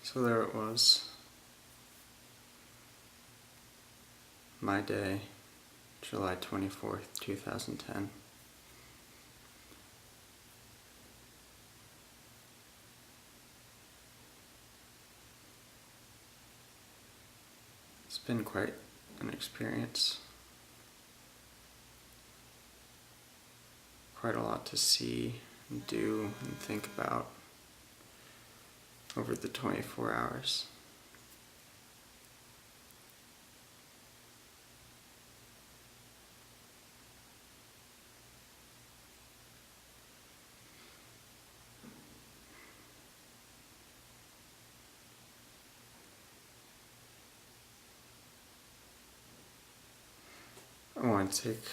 So there it was. My day, July 24th, 2010. It's been quite an experience. Quite a lot to see and do and think about over the 24 hours. I want to take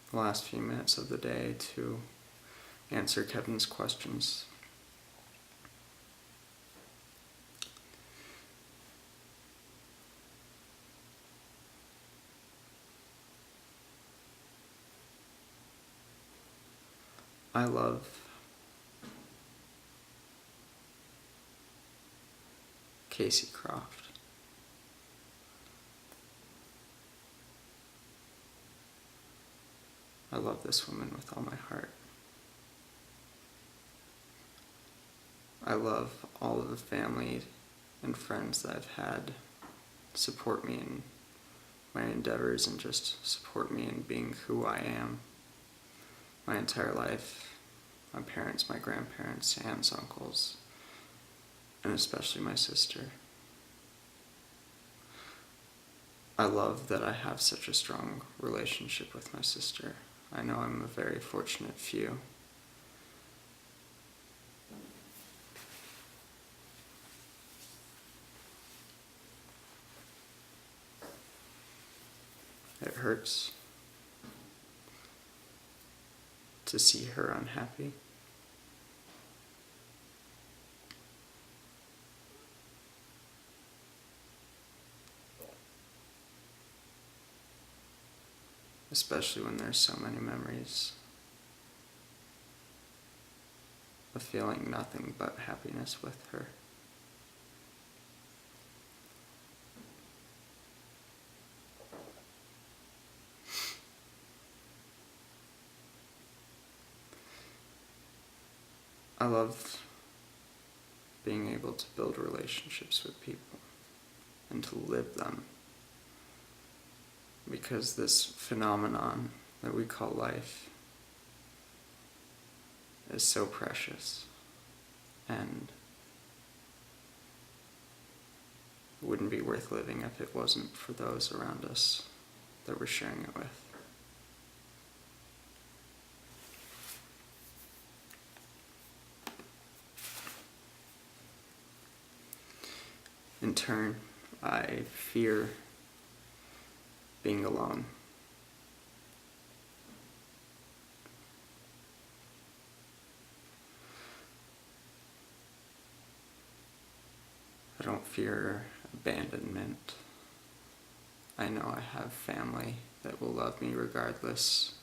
the last few minutes of the day to answer Kevin's questions. I love Casey Croft. I love this woman with all my heart. I love all of the family and friends that I've had support me in my endeavors and just support me in being who I am my entire life. My parents, my grandparents, aunts, uncles, and especially my sister. I love that I have such a strong relationship with my sister. I know I'm a very fortunate few. It hurts to see her unhappy. Especially when there's so many memories of feeling nothing but happiness with her. I love being able to build relationships with people and to live them, because this phenomenon that we call life is so precious and it wouldn't be worth living if it wasn't for those around us that we're sharing it with. In turn, I fear being alone. I don't fear abandonment. I know I have family that will love me regardless,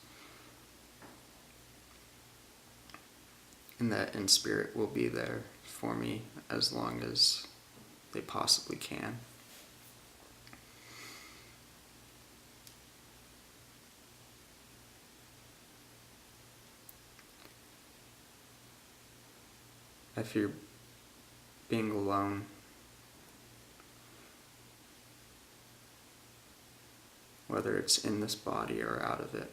and that in spirit will be there for me as long as they possibly can. I fear being alone, whether it's in this body or out of it,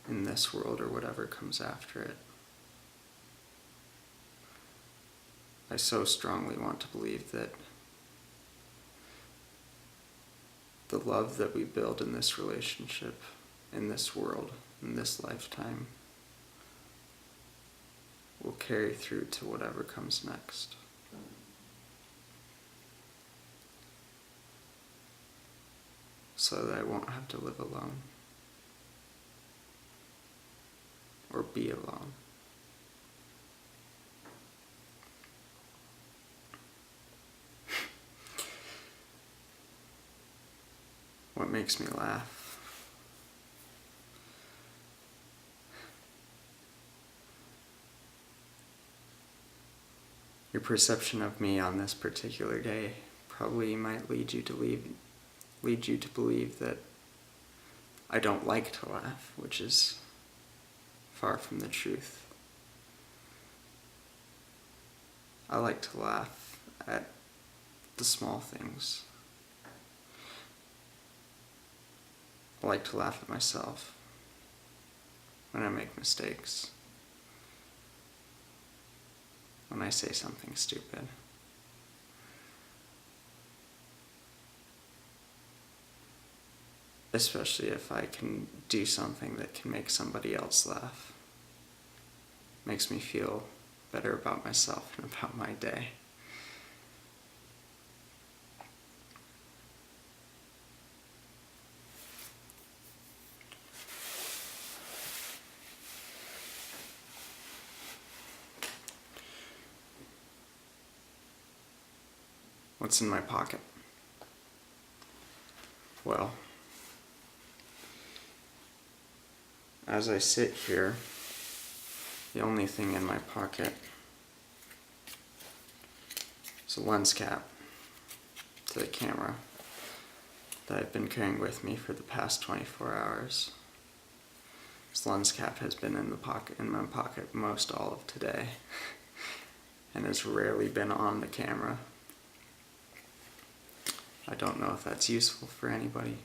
in this world or whatever comes after it. I so strongly want to believe that the love that we build in this relationship, in this world, in this lifetime, will carry through to whatever comes next. So that I won't have to live alone or be alone. What makes me laugh? Your perception of me on this particular day probably might lead you to believe that I don't like to laugh, which is far from the truth. I like to laugh at the small things. I like to laugh at myself when I make mistakes, when I say something stupid. Especially if I can do something that can make somebody else laugh. Makes me feel better about myself and about my day. What's in my pocket? Well, as I sit here, the only thing in my pocket is a lens cap to the camera that I've been carrying with me for the past 24 hours. This lens cap has been in my pocket most all of today and has rarely been on the camera. I don't know if that's useful for anybody.